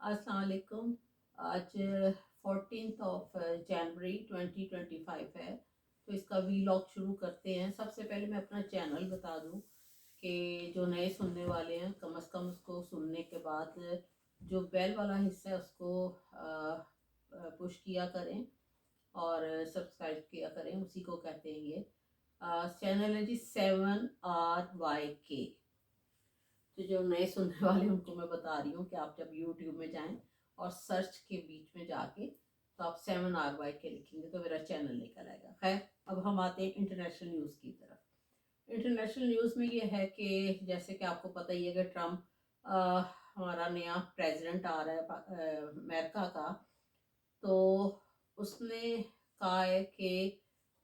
अस्सलाम वालेकुम। आज 14 जनवरी 2025 है, तो इसका वीलॉग शुरू करते हैं। सबसे पहले मैं अपना चैनल बता दूं कि जो नए सुनने वाले हैं कम से कम उसको सुनने के बाद जो बेल वाला हिस्सा है उसको पुश किया करें और सब्सक्राइब किया करें। उसी को कहते हैं ये चैनल है जी 7RYK। तो जो नए सुनने वाले हैं उनको मैं बता रही हूँ कि आप जब यूट्यूब में जाएं और सर्च के बीच में जाके तो आप 7RY के लिखेंगे तो मेरा चैनल निकल आएगा। खैर, अब हम आते हैं इंटरनेशनल न्यूज़ की तरफ। इंटरनेशनल न्यूज़ में ये है कि जैसे कि आपको पता ही है कि ट्रम्प हमारा नया प्रेसिडेंट आ रहा है अमेरिका का। तो उसने कहा है कि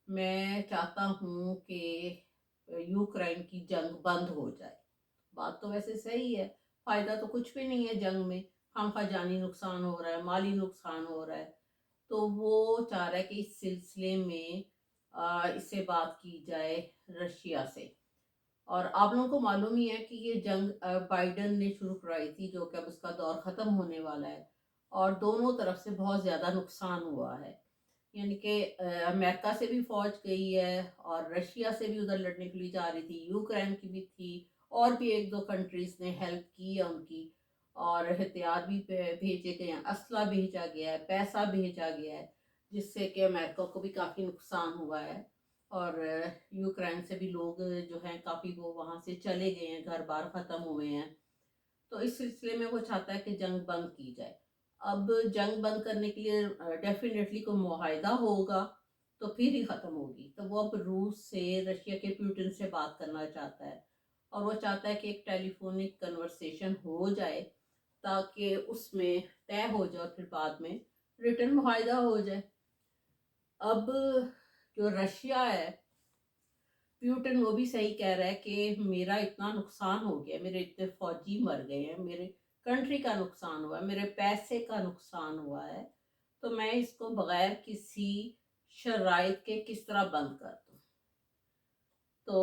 मैं चाहता हूँ कि यूक्रेन की जंग बंद हो जाए। बात तो वैसे सही है, फायदा तो कुछ भी नहीं है जंग में, खामखा जानी नुकसान हो रहा है, माली नुकसान हो रहा है। तो वो चाह रहा है कि इस सिलसिले में इससे बात की जाए रशिया से। और आप लोगों को मालूम ही है कि ये जंग बाइडन ने शुरू कराई थी, जो कि अब उसका दौर ख़त्म होने वाला है और दोनों तरफ से बहुत ज़्यादा नुकसान हुआ है। यानी कि अमेरिका से भी फौज गई है और रशिया से भी उधर लड़ने के लिए जा रही थी, यूक्रेन की भी थी और भी एक दो कंट्रीज ने हेल्प की है उनकी। और हथियार भी भेजे गए हैं, असला भेजा गया है, पैसा भेजा गया है, जिससे कि अमेरिका को भी काफ़ी नुकसान हुआ है। और यूक्रेन से भी लोग जो हैं काफ़ी वो वहाँ से चले गए हैं, घर बार ख़त्म हुए हैं। तो इस सिलसिले में वो चाहता है कि जंग बंद की जाए। अब जंग बंद करने के लिए डेफिनेटली कोई मुआहदा होगा तो फिर ही ख़त्म होगी। तो वो अब रूस से, रशिया के पुतिन से बात करना चाहता है और वो चाहता है कि एक टेलीफोनिक कन्वर्सेशन हो जाए ताकि उसमें तय हो जाए और फिर बाद में रिटर्न मुआहदा हो जाए। अब जो रशिया है, प्यूटन वो भी सही कह रहा है कि मेरा इतना नुकसान हो गया, मेरे इतने फौजी मर गए हैं, मेरे कंट्री का नुकसान हुआ है, मेरे पैसे का नुकसान हुआ है, तो मैं इसको बगैर किसी शराइत के किस तरह बंद कर दूं। तो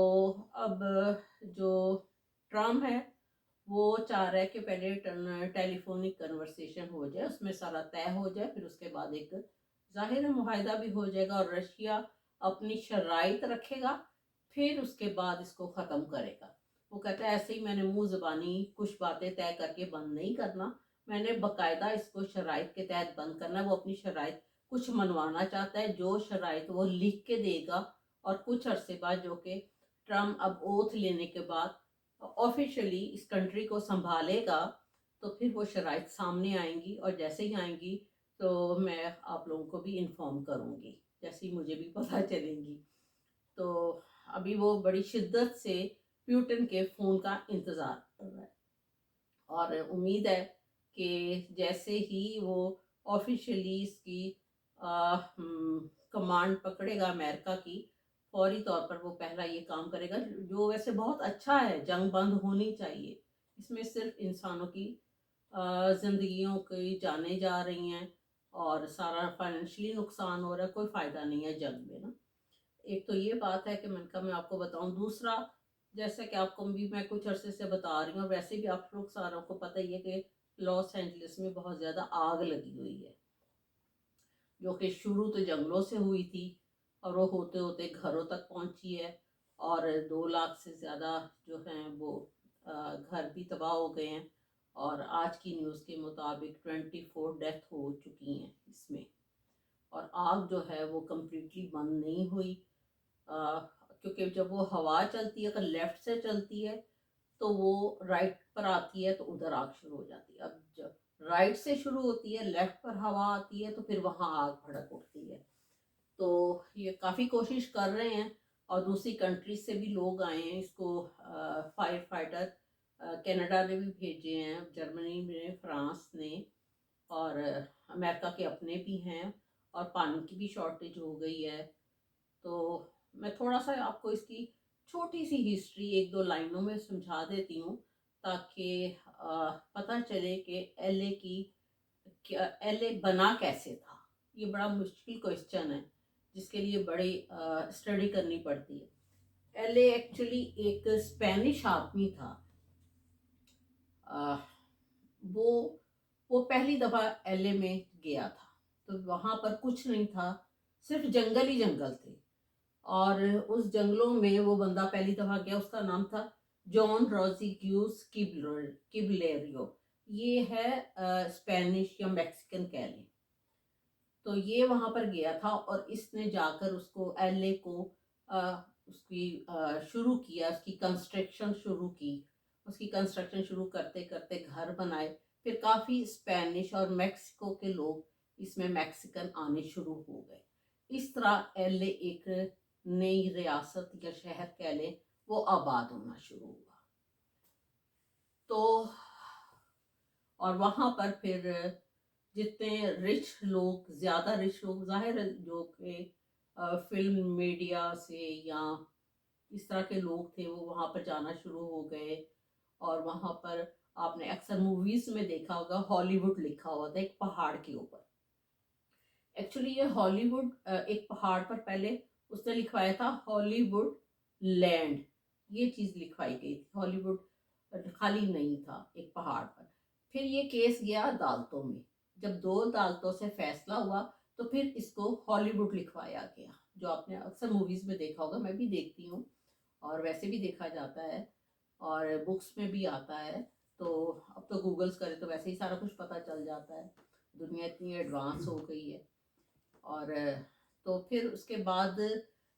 अब जो ट्रम्प है वो चाह रहा है कि पहले टेलीफोनिक कन्वर्सेशन हो जाए, उसमें सारा तय हो जाए, फिर उसके बाद एक जाहिर मुआहदा भी हो जाएगा और रशिया अपनी शराइत रखेगा, फिर उसके बाद इसको ख़त्म करेगा। वो कहता है ऐसे ही मैंने मुंह ज़बानी कुछ बातें तय करके बंद नहीं करना, मैंने बाकायदा इसको शराइत के तहत बंद करना है। वो अपनी शराइत कुछ मनवाना चाहता है, जो शराइत वो लिख के देगा और कुछ अरसे बाद, जो कि ट्रम्प अब ओथ लेने के बाद ऑफिशियली इस कंट्री को संभालेगा, तो फिर वो शराइत सामने आएंगी और जैसे ही आएंगी तो मैं आप लोगों को भी इन्फॉर्म करूँगी, जैसे ही मुझे भी पता चलेंगी। तो अभी वो बड़ी शिद्दत से प्यूटन के फ़ोन का इंतज़ार कर रहा है और उम्मीद है कि जैसे ही वो ऑफिशियली इसकी कमांड पकड़ेगा अमेरिका की, फौरी तौर पर वो पहला ये काम करेगा, जो वैसे बहुत अच्छा है। जंग बंद होनी चाहिए, इसमें सिर्फ इंसानों की ज़िंदगियों की जानें जा रही हैं और सारा फाइनेंशियली नुकसान हो रहा है, कोई फ़ायदा नहीं है जंग में ना। एक तो ये बात है कि मैं आपको बताऊं। दूसरा, जैसे कि आपको भी मैं कुछ अरसे से बता रही हूँ और वैसे भी आप लोग सारों को पता ही है कि लॉस एंजलिस में बहुत ज़्यादा आग लगी हुई है, जो कि शुरू तो जंगलों से हुई थी और वो होते होते घरों तक पहुंची है और 2 लाख से ज़्यादा जो हैं वो घर भी तबाह हो गए हैं। और आज की न्यूज़ के मुताबिक 24 डेथ हो चुकी हैं इसमें। और आग जो है वो कम्प्लीटली बंद नहीं हुई, क्योंकि जब वो हवा चलती है, अगर लेफ़्ट से चलती है तो वो राइट पर आती है तो उधर आग शुरू हो जाती है। अब जब राइट से शुरू होती है, लेफ़्ट पर हवा आती है, तो फिर वहाँ आग भड़क उठती है। तो ये काफ़ी कोशिश कर रहे हैं और दूसरी कंट्री से भी लोग आए हैं इसको फायर फाइटर कनाडा ने भी भेजे हैं, जर्मनी में, फ्रांस ने, और अमेरिका के अपने भी हैं। और पानी की भी शॉर्टेज हो गई है। तो मैं थोड़ा सा आपको इसकी छोटी सी हिस्ट्री एक दो लाइनों में समझा देती हूँ ताकि पता चले कि एलए की एलए बना कैसे था। ये बड़ा मुश्किल क्वेश्चन है जिसके लिए बड़ी स्टडी करनी पड़ती है। एलए एक्चुअली एक स्पेनिश आदमी था। वो وہ پہلی دفعہ LA میں گیا تھا، تو وہاں پر کچھ نہیں تھا، صرف جنگل ہی جنگل تھے، اور اس جنگلوں میں وہ بندہ پہلی دفعہ گیا، اس کا نام تھا جان روزیگیوس کیبلیریو، یہ ہے اسپینش یا میکسیکن کہہ لیں۔ تو یہ وہاں پر گیا تھا اور اس نے جا کر اس کو LA کو اس کی شروع کیا، اس کی کنسٹرکشن شروع کی، اس کی کنسٹرکشن شروع کرتے کرتے گھر بنائے، پھر کافی اسپینش اور میکسیکو کے لوگ اس میں میکسیکن آنے شروع ہو گئے، اس طرح LA ایک نئی ریاست یا شہر کہہ لیں وہ آباد ہونا شروع ہوا۔ تو اور وہاں پر پھر جتنے رچ لوگ، زیادہ رچ لوگ، ظاہر ہے جو کہ فلم میڈیا سے یا اس طرح کے لوگ تھے، وہ وہاں پر جانا شروع ہو گئے، اور وہاں پر آپ نے اکثر موویز میں دیکھا ہوگا ہالی ووڈ لکھا ہوا تھا ایک پہاڑ کے اوپر۔ ایکچولی یہ ہالی ووڈ ایک پہاڑ پر پہلے اس نے لکھوایا تھا ہالی ووڈ لینڈ، یہ چیز لکھوائی گئی تھی، ہالی ووڈ خالی نہیں تھا ایک پہاڑ پر۔ پھر یہ کیس گیا عدالتوں میں، جب 2 عدالتوں سے فیصلہ ہوا تو پھر اس کو ہالی ووڈ لکھوایا گیا، جو آپ نے اکثر موویز میں دیکھا ہوگا، میں بھی دیکھتی ہوں اور ویسے بھی دیکھا جاتا ہے اور بکس میں بھی آتا ہے، تو اب تو گوگلز کرے تو ویسے ہی سارا کچھ پتہ چل جاتا ہے، دنیا اتنی ایڈوانس ہو گئی ہے۔ اور تو پھر اس کے بعد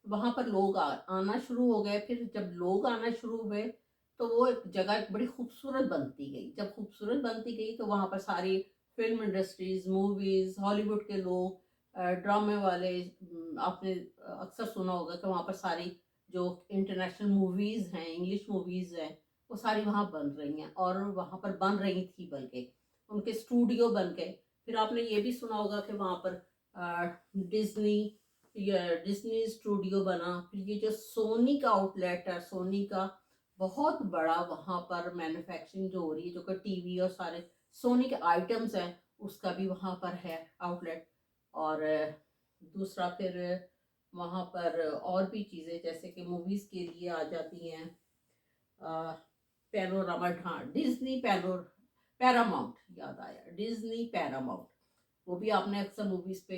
وہاں پر لوگ آنا شروع ہو گئے، پھر جب لوگ آنا شروع ہوئے تو وہ ایک جگہ ایک بڑی خوبصورت بنتی گئی، جب خوبصورت بنتی گئی تو وہاں پر ساری فلم انڈسٹریز، موویز، ہالی ووڈ کے لوگ، ڈرامے والے، آپ نے اکثر سنا ہوگا کہ وہاں پر ساری جو انٹرنیشنل موویز ہیں، انگلش موویز ہیں، وہ ساری وہاں بن رہی ہیں، اور وہاں پر بن رہی تھی، بلکہ ان کے اسٹوڈیو بن گئے۔ پھر آپ نے یہ بھی سنا ہوگا کہ وہاں پر ڈزنی اسٹوڈیو بنا، پھر یہ جو سونی کا آؤٹ لیٹ ہے، سونی کا بہت بڑا وہاں پر مینوفیکچرنگ جو ہو رہی ہے، جو کہ ٹی وی اور سارے سونی کے آئٹمز ہیں، اس کا بھی وہاں پر ہے آؤٹ لیٹ۔ اور دوسرا پھر وہاں پر اور بھی چیزیں جیسے کہ موویز کے لیے آ جاتی ہیں، پینوراما، ہاں ڈزنی پیراماؤنٹ، یاد آیا ڈزنی پیراماؤنٹ، وہ بھی آپ نے اکثر موویز پہ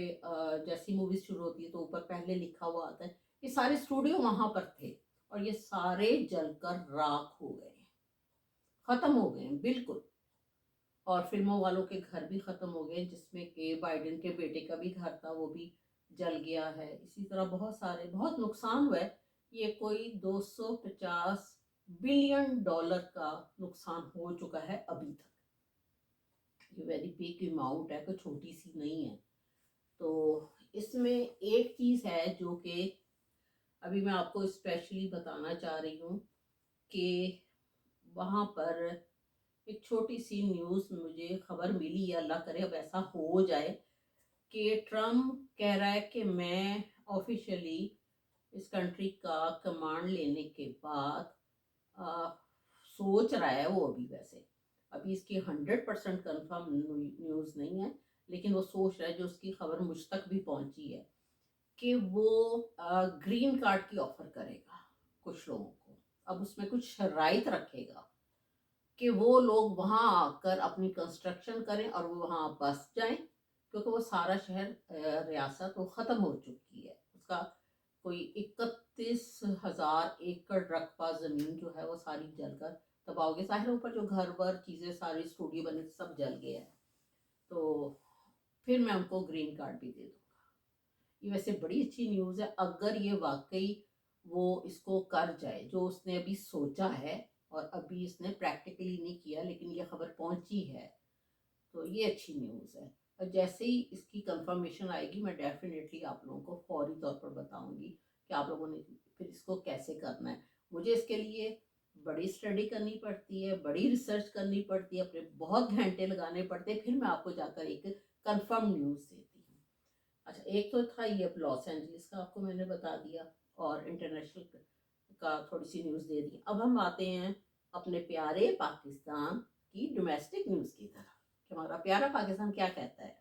جیسی موویز شروع ہوتی ہے تو اوپر پہلے لکھا ہوا آتا ہے، یہ سارے اسٹوڈیو وہاں پر تھے اور یہ سارے جل کر راکھ ہو گئے، ختم ہو گئے بالکل، اور فلموں والوں کے گھر بھی ختم ہو گئے، جس میں کہ بائیڈن کے بیٹے کا بھی گھر تھا، وہ بھی جل گیا ہے، اسی طرح بہت نقصان ہوا ہے، یہ کوئی $250 بلین کا نقصان ہو چکا ہے ابھی تک، یہ ویری بگ اماؤنٹ ہے، کوئی چھوٹی سی نہیں ہے۔ تو اس میں ایک چیز ہے جو کہ ابھی میں آپ کو اسپیشلی بتانا چاہ رہی ہوں کہ وہاں پر ایک چھوٹی سی نیوز مجھے خبر ملی ہے، اللہ کرے اب ایسا ہو جائے کہ ٹرمپ کہہ رہا ہے کہ میں آفیشلی اس کنٹری کا کمانڈ لینے کے بعد سوچ رہا ہے وہ، ابھی اس کی 100% کنفرم نیوز نہیں ہے، لیکن وہ سوچ رہا ہے، جو اس کی خبر مجھ تک بھی پہنچی ہے، کہ وہ گرین کارڈ کی آفر کرے گا کچھ لوگوں کو، اب اس میں کچھ شرائط رکھے گا کہ وہ لوگ وہاں آ کر اپنی کنسٹرکشن کریں اور وہ وہاں بس جائیں، کیونکہ وہ سارا شہر ریاست وہ ختم ہو چکی ہے، اس کا کوئی 31,000 ایکڑ رقبہ زمین جو ہے وہ ساری جل کر تباہ ہو گئی، ظاہر اوپر جو گھر بر چیزیں ساری اسٹوڈیو بنے سب جل گیا ہے، تو پھر میں ان کو گرین کارڈ بھی دے دوں گا۔ یہ ویسے بڑی اچھی نیوز ہے اگر یہ واقعی وہ اس کو کر جائے جو اس نے ابھی سوچا ہے، اور ابھی اس نے پریکٹیکلی نہیں کیا لیکن یہ خبر پہنچی ہے، تو یہ اچھی نیوز ہے، اور جیسے ہی اس کی کنفرمیشن آئے گی میں ڈیفینیٹلی آپ لوگوں کو فوری طور پر بتاؤں گی کہ آپ لوگوں نے پھر اس کو کیسے کرنا ہے۔ مجھے اس کے لیے بڑی اسٹڈی کرنی پڑتی ہے، بڑی ریسرچ کرنی پڑتی ہے، اپنے بہت گھنٹے لگانے پڑتے ہیں، پھر میں آپ کو جا کر ایک کنفرم نیوز دیتی ہوں۔ اچھا، ایک تو تھا یہ لاس اینجلس کا، آپ کو میں نے بتا دیا، اور انٹرنیشنل کا تھوڑی سی نیوز دے دی۔ اب ہم آتے ہیں اپنے پیارے پاکستان کی ڈومیسٹک نیوز کی طرف، کہ ہمارا پیارا پاکستان کیا کہتا ہے،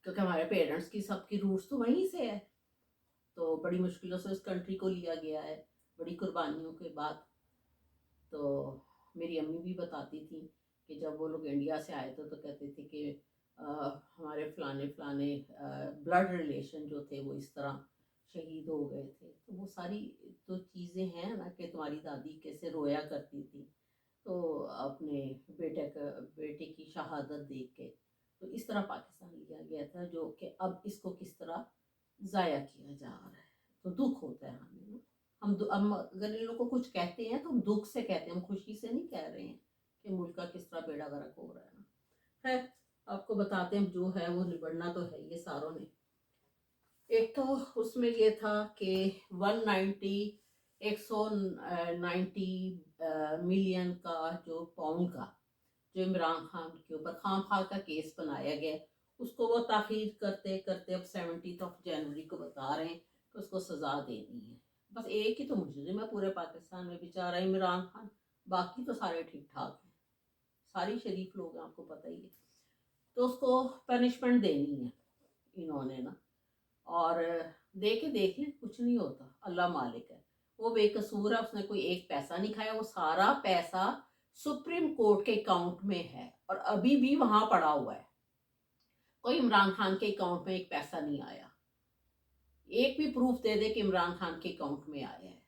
کیونکہ ہمارے پیرنٹس کی سب کی روٹس تو وہیں سے ہے، تو بڑی مشکلوں سے اس کنٹری کو لیا گیا ہے، بڑی قربانیوں کے بعد۔ تو میری امی بھی بتاتی تھیں کہ جب وہ لوگ انڈیا سے آئے تو کہتے تھے کہ ہمارے فلانے بلڈ ریلیشن جو تھے وہ اس طرح شہید ہو گئے تھے. تو وہ ساری تو چیزیں ہیں نا کہ تمہاری دادی کیسے رویا کرتی تھی تو اپنے بیٹے کی شہادت دیکھ کے. تو اس طرح پاکستان لیا گیا تھا جو کہ اب اس کو کس طرح ضائع کیا جا رہا ہے. تو دکھ ہوتا ہے ہمیں. ہم اگر ان لوگوں کو کچھ کہتے ہیں تو ہم دکھ سے کہتے ہیں, ہم خوشی سے نہیں کہہ رہے ہیں کہ ملک کا کس طرح بیڑا غرق ہو رہا ہے نا. خیر آپ کو بتاتے ہیں جو ہے وہ نبڑنا تو ہے یہ ساروں نے. ایک تو اس میں یہ تھا کہ 190 ملین کا جو پاؤنڈ کا جو عمران خان کے اوپر خام خواہ کا کیس بنایا گیا, اس کو وہ تاخیر کرتے کرتے اب 17 جنوری کو بتا رہے ہیں کہ اس کو سزا دینی ہے. بس ایک ہی تو مجرم ہے پورے پاکستان میں بیچارہ عمران خان, باقی تو سارے ٹھیک ٹھاک ہیں, ساری شریف لوگ ہیں, آپ کو پتہ ہی ہے. تو اس کو پنشمنٹ دینی ہے انہوں نے نا, اور دیکھ لیں کچھ نہیں ہوتا, اللہ مالک ہے, وہ بے قصور ہے, اس نے کوئی ایک پیسہ نہیں کھایا, وہ سارا پیسہ سپریم کورٹ کے اکاؤنٹ میں ہے اور ابھی بھی وہاں پڑا ہوا ہے. کوئی عمران خان کے اکاؤنٹ میں ایک پیسہ نہیں آیا, ایک بھی پروف دے دے کہ عمران خان کے اکاؤنٹ میں آیا ہے.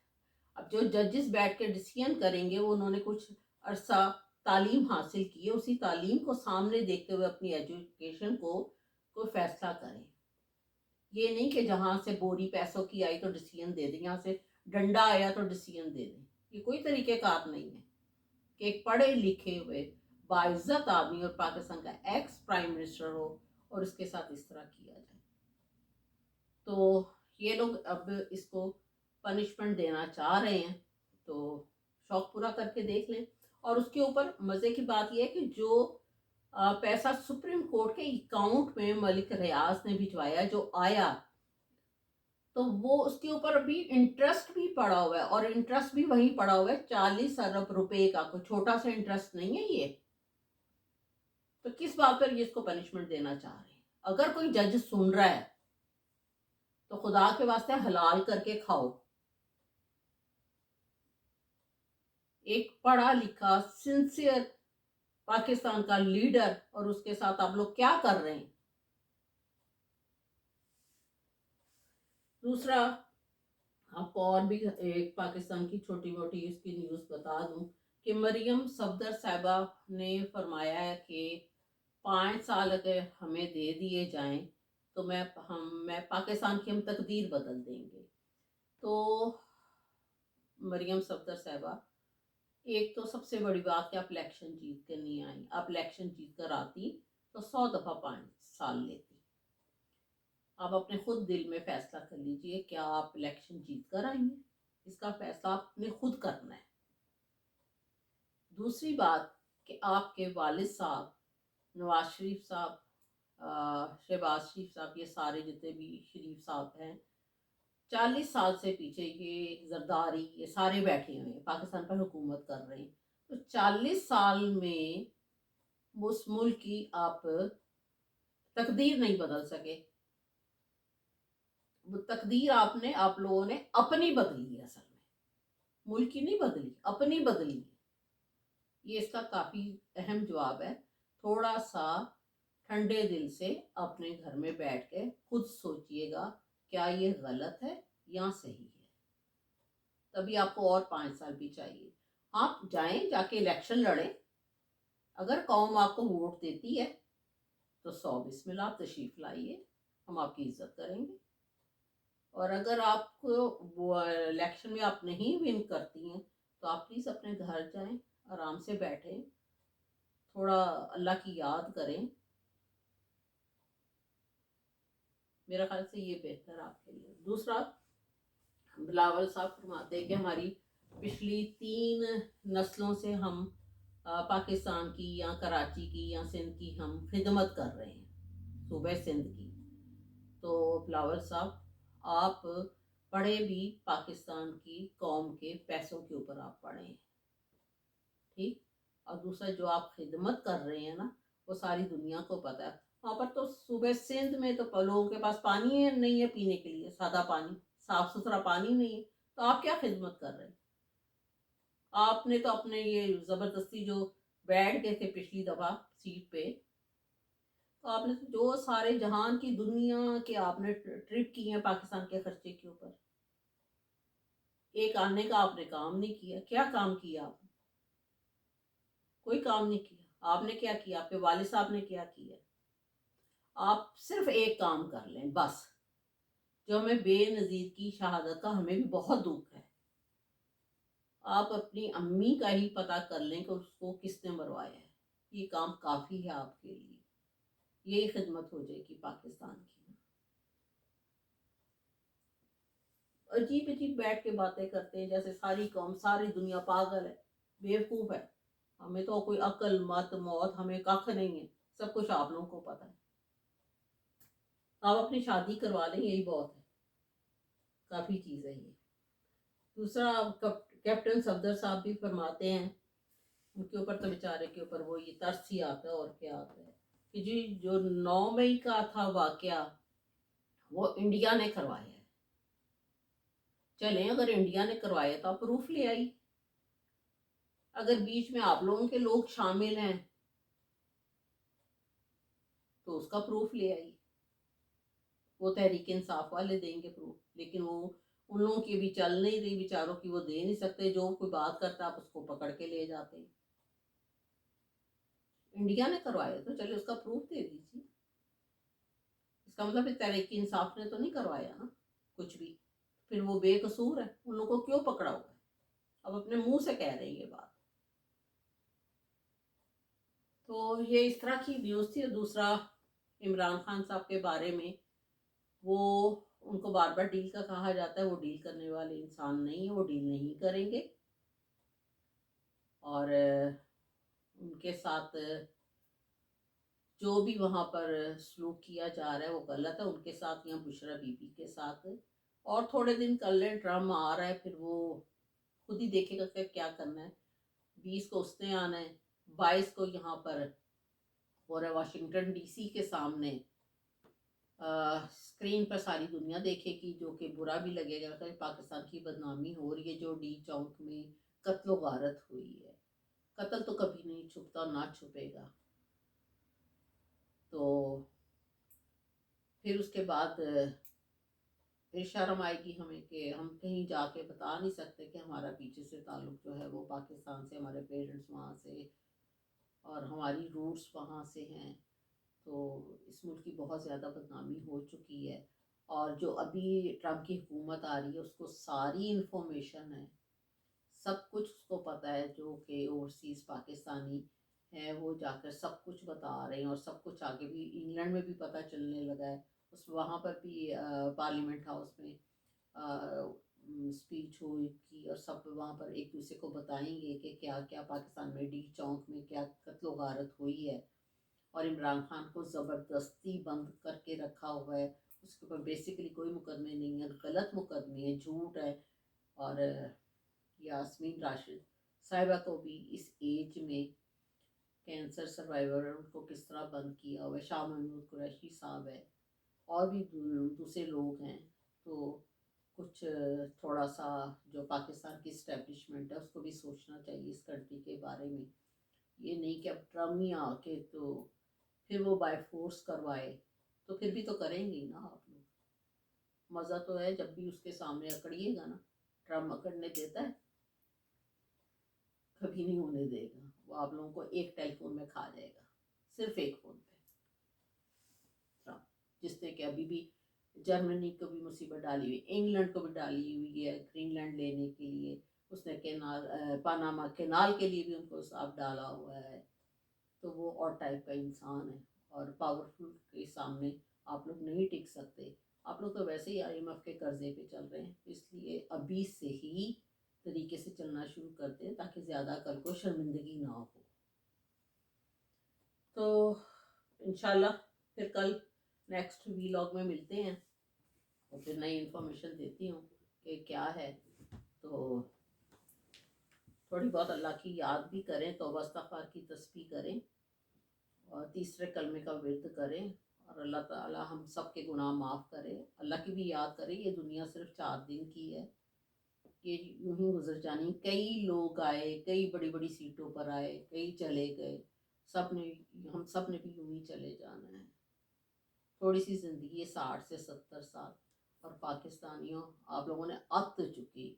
اب جو ججز بیٹھ کے ڈیسیژن کریں گے وہ انہوں نے کچھ عرصہ تعلیم حاصل کی ہے, اسی تعلیم کو سامنے دیکھتے ہوئے اپنی ایجوکیشن کو کوئی فیصلہ کریں. یہ نہیں کہ جہاں سے بوری پیسوں کی آئی تو ڈیسیژن دے دیں, یہاں سے ڈنڈا آیا تو ڈیسیژن دے دیں. یہ کوئی طریقہ کار نہیں ہے کہ ایک پڑھے لکھے ہوئے باعزت آدمی اور پاکستان کا ایکس پرائم منسٹر ہو اور اس کے ساتھ اس طرح کیا جائے. تو یہ لوگ اب اس کو پنشمنٹ دینا چاہ رہے ہیں, تو شوق پورا کر کے دیکھ لیں. اور اس کے اوپر مزے کی بات یہ ہے کہ جو پیسہ سپریم کورٹ کے اکاؤنٹ میں ملک ریاض نے بھجوایا جو آیا, تو وہ اس کے اوپر بھی انٹرسٹ بھی پڑا ہوا ہے, اور انٹرسٹ بھی وہیں پڑا ہوا ہے 40 ارب روپے کا, کوئی چھوٹا سا انٹرسٹ نہیں ہے یہ. تو کس بات پر یہ اس کو پنشمنٹ دینا چاہ رہے ہیں؟ اگر کوئی جج سن رہا ہے تو خدا کے واسطے حلال کر کے کھاؤ. ایک پڑھا لکھا سنسیئر پاکستان کا لیڈر, اور اس کے ساتھ آپ لوگ کیا کر رہے ہیں؟ دوسرا آپ کو اور بھی ایک پاکستان کی چھوٹی موٹی اس کی نیوز بتا دوں کہ مریم صفدر صاحبہ نے فرمایا ہے کہ 5 سال اگر ہمیں دے دیے جائیں تو میں پاکستان کی ہم تقدیر بدل دیں گے. تو مریم صفدر صاحبہ, ایک تو سب سے بڑی بات کہ آپ الیکشن جیت کر نہیں آئیں, آپ الیکشن جیت کر آتی تو 100 دفعہ 5 سال لیتی. آپ اپنے خود دل میں فیصلہ کر لیجئے کیا آپ الیکشن جیت کر آئیں گے, اس کا فیصلہ آپ نے خود کرنا ہے. دوسری بات کہ آپ کے والد صاحب نواز شریف صاحب, شہباز شریف صاحب, یہ سارے جتنے بھی شریف صاحب ہیں 40 سال سے پیچھے, یہ زرداری یہ سارے بیٹھے ہوئے ہیں پاکستان پر حکومت کر رہے ہیں. تو 40 سال میں اس ملک کی آپ تقدیر نہیں بدل سکے. وہ تقدیر آپ لوگوں نے اپنی بدلی ہے, اصل میں ملک کی نہیں بدلی, اپنی بدلی. یہ اس کا کافی اہم جواب ہے. تھوڑا سا ٹھنڈے دل سے اپنے گھر میں بیٹھ کے خود سوچئے گا کیا یہ غلط ہے یا صحیح ہے, تبھی آپ کو اور 5 سال بھی چاہیے. آپ جائیں, جا کے الیکشن لڑیں, اگر قوم آپ کو ووٹ دیتی ہے تو 100 بسم اللہ آپ تشریف لائیے, ہم آپ کی عزت کریں گے. اور اگر آپ کو الیکشن میں آپ نہیں ون کرتی ہیں تو آپ پلیز اپنے گھر جائیں, آرام سے بیٹھیں, تھوڑا اللہ کی یاد کریں. میرا خیال سے یہ بہتر آپ کے لیے. دوسرا, بلاول صاحب فرماتے ہیں کہ ہماری پچھلی 3 نسلوں سے ہم پاکستان کی یا کراچی کی یا سندھ کی ہم خدمت کر رہے ہیں, صوبہ سندھ کی. تو بلاول صاحب آپ پڑھے بھی پاکستان کی قوم کے پیسوں کے اوپر آپ پڑھے ہیں, ٹھیک. اور دوسرا جو آپ خدمت کر رہے ہیں نا وہ ساری دنیا کو پتہ ہے. وہاں پر تو صوبہ سندھ میں تو لوگوں کے پاس پانی نہیں ہے پینے کے لیے, سادہ پانی, صاف ستھرا پانی نہیں ہے, تو آپ کیا خدمت کر رہے ہیں؟ آپ نے تو اپنے یہ زبردستی جو बैठ गए थे पिछली दफ़ा सीट पे, तो आपने जो सारे जहान की दुनिया के आपने ट्रिप की हैं पाकिस्तान के खर्चे के ऊपर, एक आने का आपने काम नहीं किया। क्या काम किया आपने? कोई काम नहीं किया। आपने क्या किया? आपके वालिद साहब ने क्या किया? आप सिर्फ एक काम कर लें बस, जो हमें बेनज़ीर की शहादत का हमें भी बहुत दुख है। आप अपनी अम्मी का ही पता कर लें कि उसको किसने मरवाया है। ये काम काफ़ी है आपके लिए। यही खिदमत हो जाएगी पाकिस्तान की। अजीब अजीब बैठ के बातें करते हैं जैसे सारी कौम सारी दुनिया पागल है, बेवकूफ़ है। हमें तो कोई अकल मत मौत हमें कख नहीं है, सब कुछ आप लोगों को पता है। आप अपनी शादी करवा लें, यही बहुत है, काफ़ी चीज़ है ये। दूसरा, कैप्टन सफदर साहब भी फरमाते हैं, उनके ऊपर तो बेचारे के ऊपर वो ये तरस ही आता है और क्या आता है कि जी जो 9 मई का था वाकया, वो इंडिया ने करवाया है। चलें, अगर इंडिया ने करवाया तो आप प्रूफ ले आई। अगर बीच में आप लोगों के लोग शामिल हैं तो उसका प्रूफ ले आई। वो तहरीक इंसाफ वाले देंगे प्रूफ, लेकिन वो उन लोगों की भी चल नहीं रही बेचारों की, वो दे नहीं सकते। जो कोई बात करता आप उसको पकड़ के ले जाते हैं। इंडिया ने करवाया तो चले उसका प्रूफ दे दीजिए। इसका मतलब फिर तहरीक इंसाफ ने तो नहीं करवाया ना कुछ भी, फिर वो बेकसूर है, उन लोगों को क्यों पकड़ा हुआ है? अब अपने मुंह से कह रहे हैं ये बात। तो ये इस तरह की न्यूज़ थी। दूसरा, इमरान खान साहब के बारे में, वो उनको बार बार डील का कहा जाता है, वो डील करने वाले इंसान नहीं है, वो डील नहीं करेंगे। और उनके साथ जो भी वहाँ पर सलूक किया जा रहा है वो गलत है, उनके साथ या बुशरा बीबी के साथ। और थोड़े दिन कर लें, ट्रम्प आ रहा है, फिर वो खुद ही देखेगा कि क्या करना है। 20 को उसने आना है, 22 को यहाँ पर हो रहा है वाशिंगटन डीसी के सामने। स्क्रीन पर सारी दुनिया देखेगी, जो कि बुरा भी लगेगा कि पाकिस्तान की बदनामी हो रही है। जो डी चौक में कत्लो गारत हुई है, कत्ल तो कभी नहीं छुपता, ना छुपेगा। तो फिर उसके बाद फिर शर्म आएगी हमें कि हम कहीं जाके बता नहीं सकते कि हमारा पीछे से ताल्लुक़ जो है वो पाकिस्तान से, हमारे पेरेंट्स वहाँ से और हमारी रूट्स वहाँ से हैं। तो इस मुल्क की बहुत ज़्यादा बदनामी हो चुकी है। और जो अभी ट्रम्प की हुकूमत आ रही है उसको सारी इन्फॉर्मेशन है, सब कुछ उसको पता है। जो कि ओवरसीज़ पाकिस्तानी है वो जाकर सब कुछ बता रहे हैं, और सब कुछ आगे भी इंग्लैंड में भी पता चलने लगा है। उस वहाँ पर भी पार्लियामेंट हाउस में स्पीच हुई की, और सब वहाँ पर एक दूसरे को बताएंगे कि क्या क्या पाकिस्तान में डी चौक में क्या कत्लो गारत हुई है। और इमरान खान को ज़बरदस्ती बंद करके रखा हुआ है, उसके ऊपर बेसिकली कोई मुकदमे नहीं है, गलत मुकदमे हैं, झूठ है। और यास्मीन राशिद साहिबा को भी इस एज में कैंसर सर्वाइवर है, उनको किस तरह बंद किया हुआ है। शाह महमूद कुरैशी साहब है, और भी दूसरे लोग हैं। तो कुछ थोड़ा सा जो पाकिस्तान की इस्टेब्लिशमेंट है उसको भी सोचना चाहिए इस कंट्री के बारे में। ये नहीं कि अब ट्रम्प ही आके तो फिर वो बाय फोर्स करवाए, तो फिर भी तो करेंगे ही ना आप लोग। मज़ा तो है जब भी उसके सामने अकड़िएगा ना। ट्रम्प अकड़ने देता है? कभी नहीं होने देगा। वो आप लोगों को एक टेलीफोन में खा जाएगा, सिर्फ एक फ़ोन पे ट्रम्प। जिसने कि अभी भी जर्मनी को भी मुसीबत डाली हुई, इंग्लैंड को भी डाली हुई है ग्रीनलैंड लेने के लिए। उसने केनाल पानामा केनाल के लिए भी उनको साफ डाला हुआ है। तो वो और टाइप का इंसान है, और पावरफुल के सामने आप लोग नहीं टिक सकते। आप लोग तो वैसे ही IMF के कर्जे पे चल रहे हैं, इसलिए अभी से ही तरीके से चलना शुरू करते हैं ताकि ज़्यादा कल को शर्मिंदगी ना हो। तो इंशाल्लाह फिर कल नेक्स्ट वीलॉग में मिलते हैं, और फिर नई इन्फॉर्मेशन देती हूँ कि क्या है। तो थोड़ी बहुत अल्लाह की याद भी करें, तौबा इस्तग़फ़ार की तस्बीह करें, और तीसरे कलमे का विर्द करें, और अल्लाह ताला हम सब के गुनाह माफ़ करे। अल्लाह की भी याद करें। ये दुनिया सिर्फ 4 दिन की है, یہ یوں ہی گزر جانی. کئی لوگ آئے, کئی بڑی بڑی سیٹوں پر آئے, کئی چلے گئے, ہم سب نے بھی یوں ہی چلے جانا ہے. تھوڑی سی زندگی ہے, 60 سے 70 سال, اور پاکستانیوں آپ لوگوں نے ات چکی.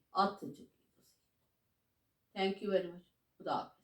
Thank you very much. خدا حافظ.